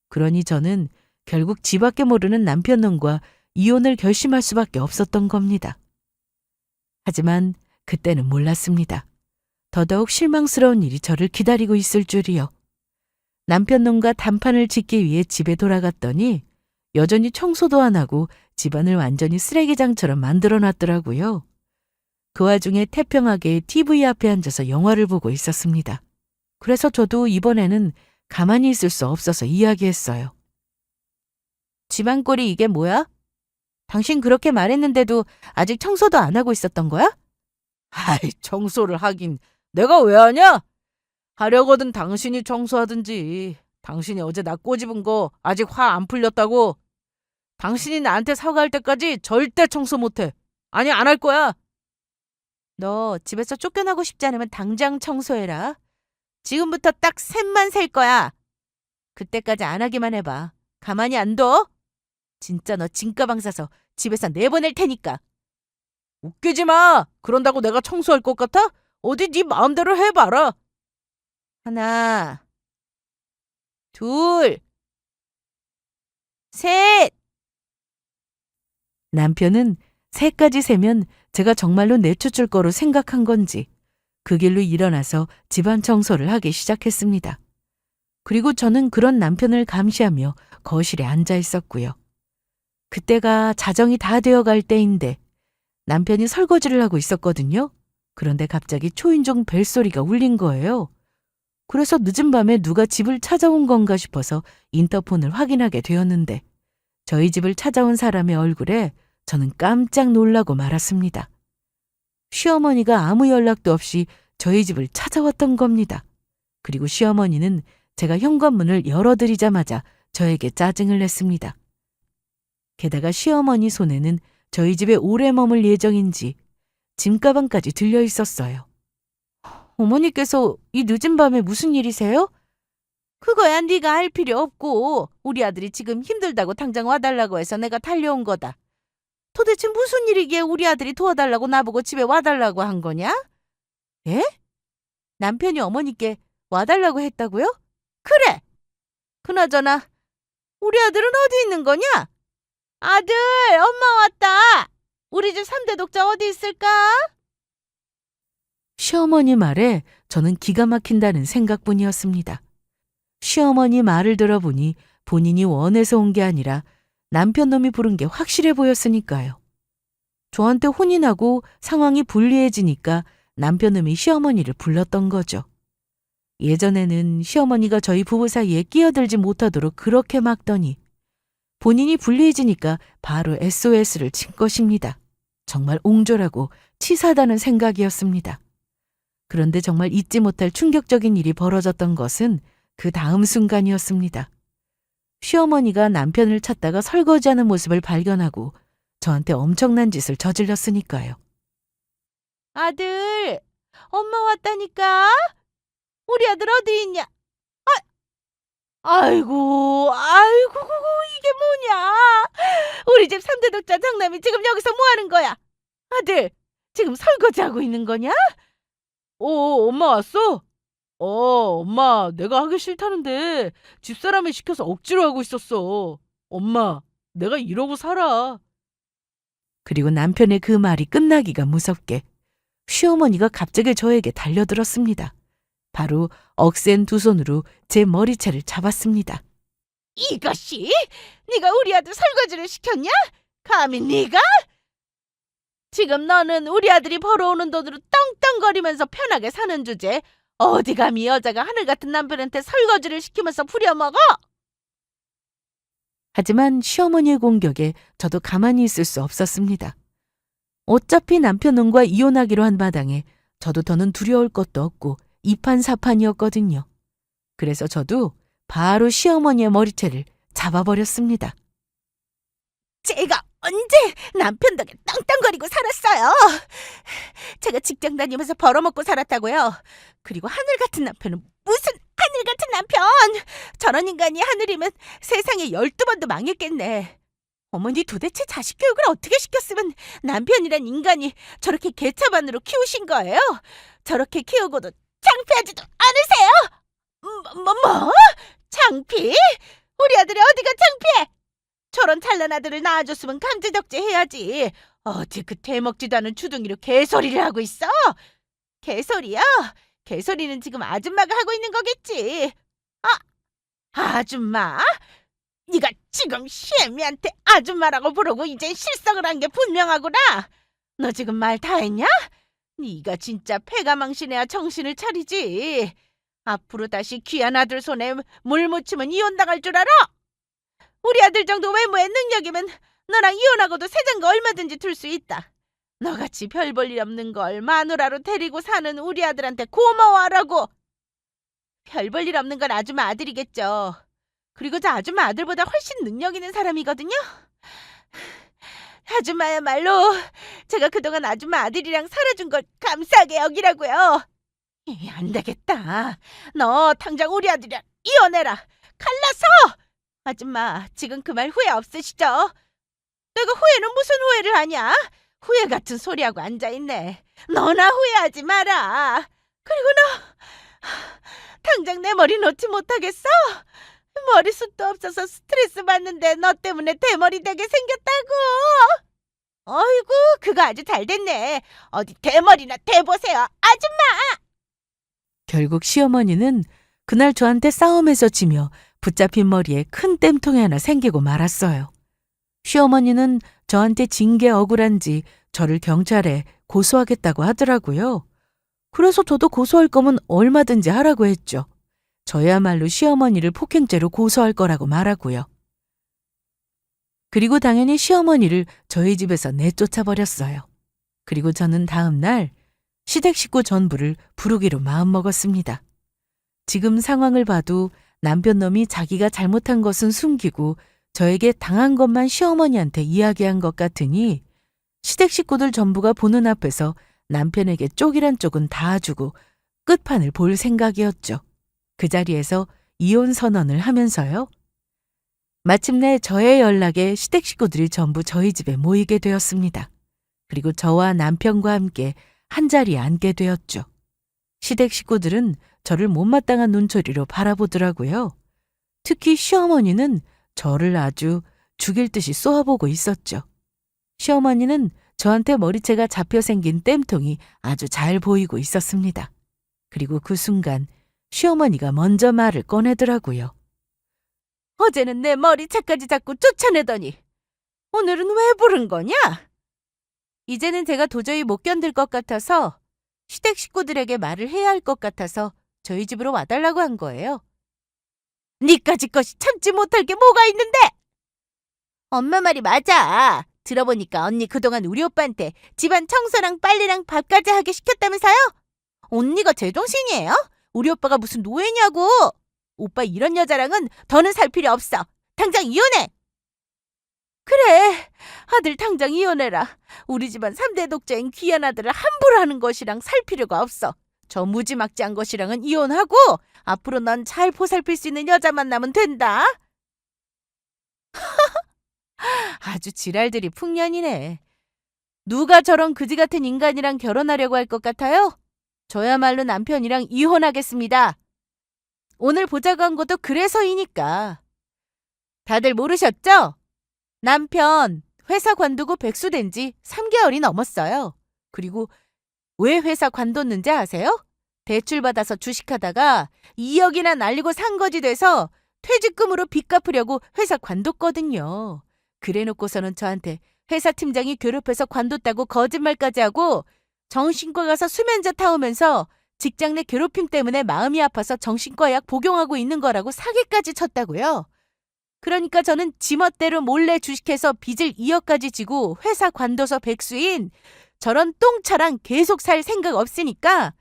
그러니 저는 결국 지밖에 모르는 남편놈과 이혼을 결심할 수밖에 없었던 겁니다. 하지만 그때는 몰랐습니다. 더더욱 실망스러운 일이 저를 기다리고 있을 줄이요. 남편놈과 단판을 짓기 위해 집에 돌아갔더니 여전히 청소도 안 하고 집안을 완전히 쓰레기장처럼 만들어놨더라고요. 그 와중에 태평하게 TV 앞에 앉아서 영화를 보고 있었습니다. 그래서 저도 이번에는 가만히 있을 수 없어서 이야기했어요. 집안 꼴이 이게 뭐야? 당신 그렇게 말했는데도 아직 청소도 안 하고 있었던 거야? 아이, 청소를 하긴 내가 왜 하냐? 하려거든 당신이 청소하든지. 당신이 어제 나 꼬집은 거 아직 화 안 풀렸다고. 당신이 나한테 사과할 때까지 절대 청소 못해. 아니, 안 할 거야. 너 집에서 쫓겨나고 싶지 않으면 당장 청소해라. 지금부터 딱 셋만 셀 거야. 그때까지 안 하기만 해봐. 가만히 안 둬? 진짜 너 진가방 사서 집에서 내보낼 테니까. 웃기지 마. 그런다고 내가 청소할 것 같아? 어디 네 마음대로 해봐라. 하나, 둘, 셋! 남편은 셋까지 세면 제가 정말로 내쫓을 거로 생각한 건지 그 길로 일어나서 집안 청소를 하기 시작했습니다. 그리고 저는 그런 남편을 감시하며 거실에 앉아 있었고요. 그때가 자정이 다 되어갈 때인데 남편이 설거지를 하고 있었거든요. 그런데 갑자기 초인종 벨소리가 울린 거예요. 그래서 늦은 밤에 누가 집을 찾아온 건가 싶어서 인터폰을 확인하게 되었는데 저희 집을 찾아온 사람의 얼굴에 저는 깜짝 놀라고 말았습니다. 시어머니가 아무 연락도 없이 저희 집을 찾아왔던 겁니다. 그리고 시어머니는 제가 현관문을 열어드리자마자 저에게 짜증을 냈습니다. 게다가 시어머니 손에는 저희 집에 오래 머물 예정인지 짐가방까지 들려 있었어요. 어머니께서 이 늦은 밤에 무슨 일이세요? 그거야 네가 알 필요 없고 우리 아들이 지금 힘들다고 당장 와달라고 해서 내가 달려온 거다. 도대체 무슨 일이기에 우리 아들이 도와달라고 나보고 집에 와달라고 한 거냐? 예? 남편이 어머니께 와달라고 했다고요? 그래! 그나저나 우리 아들은 어디 있는 거냐? 아들, 엄마 왔다! 우리 집 3대 독자 어디 있을까? 시어머니 말에 저는 기가 막힌다는 생각뿐이었습니다. 시어머니 말을 들어보니 본인이 원해서 온 게 아니라 남편 놈이 부른 게 확실해 보였으니까요. 저한테 혼이 나고 상황이 불리해지니까 남편 놈이 시어머니를 불렀던 거죠. 예전에는 시어머니가 저희 부부 사이에 끼어들지 못하도록 그렇게 막더니 본인이 불리해지니까 바로 SOS를 친 것입니다. 정말 옹졸하고 치사하다는 생각이었습니다. 그런데 정말 잊지 못할 충격적인 일이 벌어졌던 것은 그 다음 순간이었습니다. 시어머니가 남편을 찾다가 설거지하는 모습을 발견하고 저한테 엄청난 짓을 저질렀으니까요. 아들, 엄마 왔다니까? 우리 아들 어디 있냐? 아이고, 이게 뭐냐? 우리 집 3대 독자 장남이 지금 여기서 뭐 하는 거야? 아들, 지금 설거지하고 있는 거냐? 엄마 왔어? 엄마, 내가 하기 싫다는데 집사람이 시켜서 억지로 하고 있었어. 엄마, 내가 이러고 살아. 그리고 남편의 그 말이 끝나기가 무섭게 시어머니가 갑자기 저에게 달려들었습니다. 바로 억센 두 손으로 제 머리채를 잡았습니다. 이것이? 네가 우리 아들 설거지를 시켰냐? 감히 네가? 지금 너는 우리 아들이 벌어오는 돈으로 떵떵거리면서 편하게 사는 주제 어디 감히 여자가 하늘 같은 남편한테 설거지를 시키면서 부려먹어? 하지만 시어머니의 공격에 저도 가만히 있을 수 없었습니다. 어차피 남편과 이혼하기로 한 마당에 저도 더는 두려울 것도 없고 이판사판이었거든요. 그래서 저도 바로 시어머니의 머리채를 잡아버렸습니다. 제가 언제 남편 덕에 떵떵거리고 살았어요? 제가 직장 다니면서 벌어먹고 살았다고요. 그리고 하늘 같은 남편은 무슨 하늘 같은 남편! 저런 인간이 하늘이면 세상에 12번도 망했겠네. 어머니 도대체 자식 교육을 어떻게 시켰으면 남편이란 인간이 저렇게 개차반으로 키우신 거예요? 저렇게 키우고도 창피하지도 않으세요? 뭐? 창피? 우리 아들이 어디가 창피해? 저런 잘난 아들을 낳아줬으면 감지덕지 해야지. 어디 그 대먹지도 않은 주둥이로 개소리를 하고 있어? 개소리야? 개소리는 지금 아줌마가 하고 있는 거겠지. 아줌마? 네가 지금 시애미한테 아줌마라고 부르고 이젠 실성을 한 게 분명하구나. 너 지금 말 다 했냐? 네가 진짜 패가 망신해야 정신을 차리지. 앞으로 다시 귀한 아들 손에 물 묻히면 이혼당할 줄 알아? 우리 아들 정도 외모의 능력이면 너랑 이혼하고도 새장가 얼마든지 둘 수 있다. 너같이 별 볼 일 없는 걸 마누라로 데리고 사는 우리 아들한테 고마워하라고. 별 볼 일 없는 건 아줌마 아들이겠죠. 그리고 저 아줌마 아들보다 훨씬 능력 있는 사람이거든요. 아줌마야말로 제가 그동안 아줌마 아들이랑 살아준 걸 감사하게 여기라고요. 안 되겠다. 너 당장 우리 아들이랑 이혼해라. 갈라서! 아줌마, 지금 그 말 후회 없으시죠? 내가 후회는 무슨 후회를 하냐? 후회 같은 소리하고 앉아있네. 너나 후회하지 마라. 그리고 너 당장 내 머리 놓지 못하겠어? 머리숱도 없어서 스트레스 받는데 너 때문에 대머리 되게 생겼다고. 어이구, 그거 아주 잘 됐네. 어디 대머리나 대보세요, 아줌마. 결국 시어머니는 그날 저한테 싸움에서 지며 붙잡힌 머리에 큰 땜통이 하나 생기고 말았어요. 시어머니는 저한테 진 게 억울한지 저를 경찰에 고소하겠다고 하더라고요. 그래서 저도 고소할 거면 얼마든지 하라고 했죠. 저야말로 시어머니를 폭행죄로 고소할 거라고 말하고요. 그리고 당연히 시어머니를 저희 집에서 내쫓아 버렸어요. 그리고 저는 다음 날 시댁 식구 전부를 부르기로 마음먹었습니다. 지금 상황을 봐도 남편 놈이 자기가 잘못한 것은 숨기고 저에게 당한 것만 시어머니한테 이야기한 것 같으니 시댁 식구들 전부가 보는 앞에서 남편에게 쪽이란 쪽은 다 주고 끝판을 볼 생각이었죠. 그 자리에서 이혼 선언을 하면서요. 마침내 저의 연락에 시댁 식구들이 전부 저희 집에 모이게 되었습니다. 그리고 저와 남편과 함께 한자리에 앉게 되었죠. 시댁 식구들은 저를 못마땅한 눈초리로 바라보더라고요. 특히 시어머니는 저를 아주 죽일 듯이 쏘아보고 있었죠. 시어머니는 저한테 머리채가 잡혀 생긴 땜통이 아주 잘 보이고 있었습니다. 그리고 그 순간 시어머니가 먼저 말을 꺼내더라고요. 어제는 내 머리채까지 잡고 쫓아내더니 오늘은 왜 부른 거냐? 이제는 제가 도저히 못 견딜 것 같아서 시댁 식구들에게 말을 해야 할 것 같아서 저희 집으로 와달라고 한 거예요. 니까지 것이 참지 못할 게 뭐가 있는데? 엄마 말이 맞아. 들어보니까 언니 그동안 우리 오빠한테 집안 청소랑 빨래랑 밥까지 하게 시켰다면서요? 언니가 제정신이에요? 우리 오빠가 무슨 노예냐고. 오빠 이런 여자랑은 더는 살 필요 없어. 당장 이혼해. 그래, 아들 당장 이혼해라. 우리 집안 3대 독자인 귀한 아들을 함부로 하는 것이랑 살 필요가 없어. 저 무지막지한 것이랑은 이혼하고 앞으로 넌 잘 보살필 수 있는 여자 만나면 된다. 아주 지랄들이 풍년이네. 누가 저런 그지 같은 인간이랑 결혼하려고 할 것 같아요? 저야말로 남편이랑 이혼하겠습니다. 오늘 보자고 한 것도 그래서이니까. 다들 모르셨죠? 남편 회사 관두고 백수된 지 3개월이 넘었어요. 그리고 왜 회사 관뒀는지 아세요? 대출 받아서 주식하다가 2억이나 날리고 산거지 돼서 퇴직금으로 빚 갚으려고 회사 관뒀거든요. 그래놓고서는 저한테 회사 팀장이 괴롭혀서 관뒀다고 거짓말까지 하고 정신과 가서 수면제 타오면서 직장 내 괴롭힘 때문에 마음이 아파서 정신과 약 복용하고 있는 거라고 사기까지 쳤다고요. 그러니까 저는 지멋대로 몰래 주식해서 빚을 2억까지 지고 회사 관둬서 백수인 저런 똥차랑 계속 살 생각 없으니까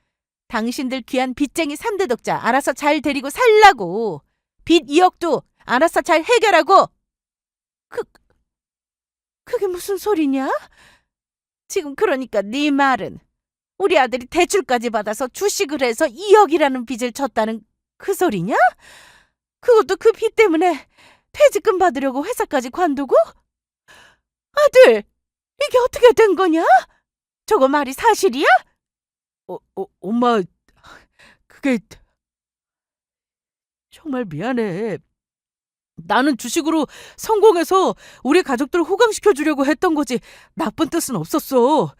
당신들 귀한 빚쟁이 3대 독자 알아서 잘 데리고 살라고. 빚 2억도 알아서 잘 해결하고. 그게 무슨 소리냐? 지금 그러니까 네 말은 우리 아들이 대출까지 받아서 주식을 해서 2억이라는 빚을 졌다는 그 소리냐? 그것도 그 빚 때문에 퇴직금 받으려고 회사까지 관두고? 아들, 이게 어떻게 된 거냐? 저거 말이 사실이야? 엄마, 그게 정말 미안해. 나는 주식으로 성공해서 우리 가족들 호강시켜 주려고 했던 거지 나쁜 뜻은 없었어.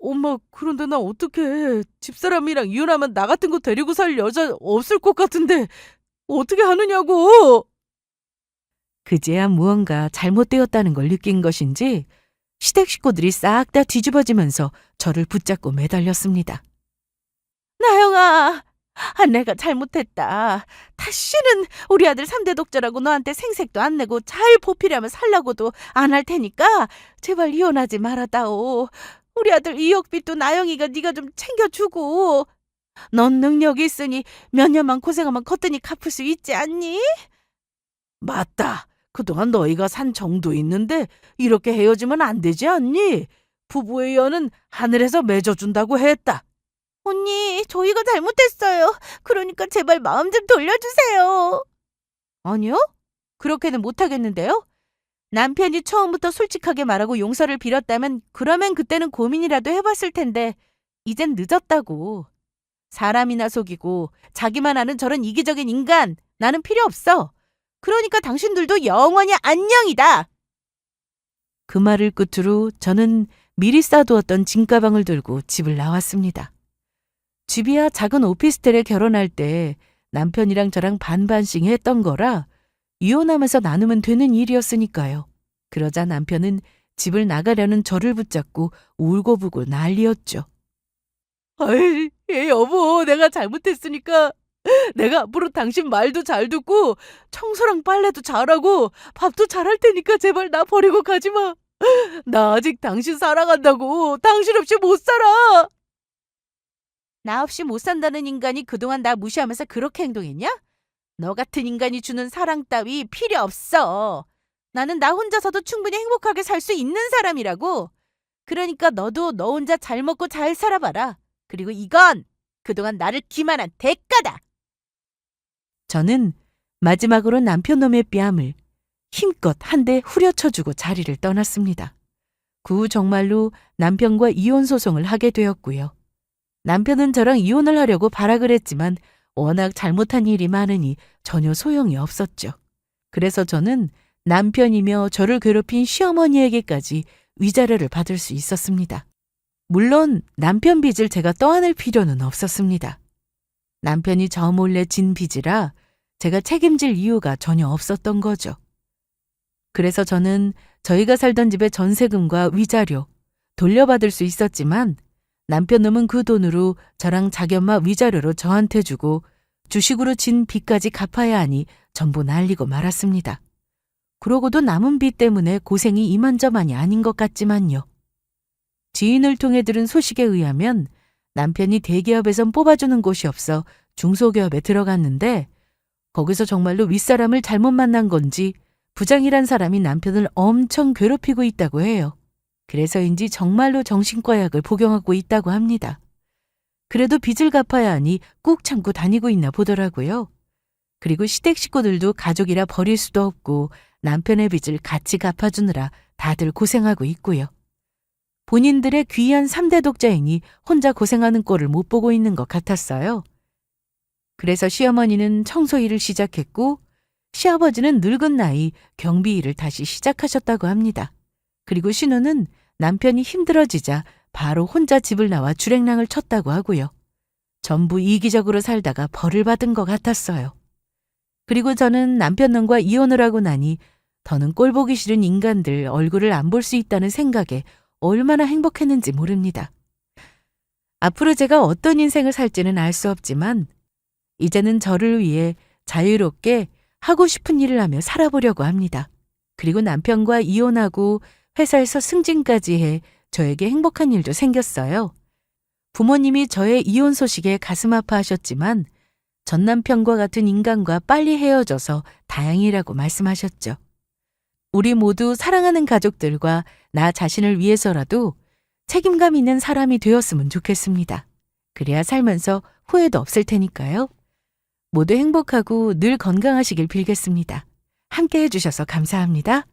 엄마, 그런데 나 어떡해. 집사람이랑 이혼하면 나 같은 거 데리고 살 여자 없을 것 같은데 어떻게 하느냐고. 그제야 무언가 잘못되었다는 걸 느낀 것인지 시댁 식구들이 싹 다 뒤집어지면서 저를 붙잡고 매달렸습니다. 나영아, 내가 잘못했다. 다시는 우리 아들 3대 독자라고 너한테 생색도 안 내고 잘 보필하면 살라고도 안 할 테니까 제발 이혼하지 말아다오. 우리 아들 2억 빚도 나영이가 네가 좀 챙겨주고. 넌 능력이 있으니 몇 년만 고생하면 거뜬히 갚을 수 있지 않니? 맞다. 그동안 너희가 산 정도 있는데 이렇게 헤어지면 안 되지 않니? 부부의 연은 하늘에서 맺어준다고 했다. 언니, 저희가 잘못했어요. 그러니까 제발 마음 좀 돌려주세요. 아니요? 그렇게는 못하겠는데요? 남편이 처음부터 솔직하게 말하고 용서를 빌었다면 그러면 그때는 고민이라도 해봤을 텐데 이젠 늦었다고. 사람이나 속이고 자기만 아는 저런 이기적인 인간 나는 필요 없어. 그러니까 당신들도 영원히 안녕이다. 그 말을 끝으로 저는 미리 싸두었던 짐가방을 들고 집을 나왔습니다. 집이야 작은 오피스텔에 결혼할 때 남편이랑 저랑 반반씩 했던 거라 이혼하면서 나누면 되는 일이었으니까요. 그러자 남편은 집을 나가려는 저를 붙잡고 울고불고 난리였죠. 아이, 여보, 내가 잘못했으니까 내가 앞으로 당신 말도 잘 듣고 청소랑 빨래도 잘하고 밥도 잘할 테니까 제발 나 버리고 가지 마. 나 아직 당신 사랑한다고. 당신 없이 못 살아. 나 없이 못 산다는 인간이 그동안 나 무시하면서 그렇게 행동했냐? 너 같은 인간이 주는 사랑 따위 필요 없어. 나는 나 혼자서도 충분히 행복하게 살 수 있는 사람이라고. 그러니까 너도 너 혼자 잘 먹고 잘 살아봐라. 그리고 이건 그동안 나를 기만한 대가다. 저는 마지막으로 남편 놈의 뺨을 힘껏 한 대 후려쳐주고 자리를 떠났습니다. 그 후 정말로 남편과 이혼 소송을 하게 되었고요. 남편은 저랑 이혼을 하려고 발악을 했지만 워낙 잘못한 일이 많으니 전혀 소용이 없었죠. 그래서 저는 남편이며 저를 괴롭힌 시어머니에게까지 위자료를 받을 수 있었습니다. 물론 남편 빚을 제가 떠안을 필요는 없었습니다. 남편이 저 몰래 진 빚이라 제가 책임질 이유가 전혀 없었던 거죠. 그래서 저는 저희가 살던 집의 전세금과 위자료 돌려받을 수 있었지만 남편 놈은 그 돈으로 저랑 자견마 위자료로 저한테 주고 주식으로 진 빚까지 갚아야 하니 전부 날리고 말았습니다. 그러고도 남은 빚 때문에 고생이 이만저만이 아닌 것 같지만요. 지인을 통해 들은 소식에 의하면 남편이 대기업에선 뽑아주는 곳이 없어 중소기업에 들어갔는데 거기서 정말로 윗사람을 잘못 만난 건지 부장이란 사람이 남편을 엄청 괴롭히고 있다고 해요. 그래서인지 정말로 정신과 약을 복용하고 있다고 합니다. 그래도 빚을 갚아야 하니 꾹 참고 다니고 있나 보더라고요. 그리고 시댁 식구들도 가족이라 버릴 수도 없고 남편의 빚을 같이 갚아주느라 다들 고생하고 있고요. 본인들의 귀한 3대 독자이니 혼자 고생하는 꼴을 못 보고 있는 것 같았어요. 그래서 시어머니는 청소 일을 시작했고 시아버지는 늙은 나이 경비 일을 다시 시작하셨다고 합니다. 그리고 신우는 남편이 힘들어지자 바로 혼자 집을 나와 주랭랑을 쳤다고 하고요. 전부 이기적으로 살다가 벌을 받은 것 같았어요. 그리고 저는 남편 놈과 이혼을 하고 나니 더는 꼴 보기 싫은 인간들 얼굴을 안 볼 수 있다는 생각에 얼마나 행복했는지 모릅니다. 앞으로 제가 어떤 인생을 살지는 알 수 없지만 이제는 저를 위해 자유롭게 하고 싶은 일을 하며 살아보려고 합니다. 그리고 남편과 이혼하고 회사에서 승진까지 해 저에게 행복한 일도 생겼어요. 부모님이 저의 이혼 소식에 가슴 아파하셨지만 전 남편과 같은 인간과 빨리 헤어져서 다행이라고 말씀하셨죠. 우리 모두 사랑하는 가족들과 나 자신을 위해서라도 책임감 있는 사람이 되었으면 좋겠습니다. 그래야 살면서 후회도 없을 테니까요. 모두 행복하고 늘 건강하시길 빌겠습니다. 함께 해주셔서 감사합니다.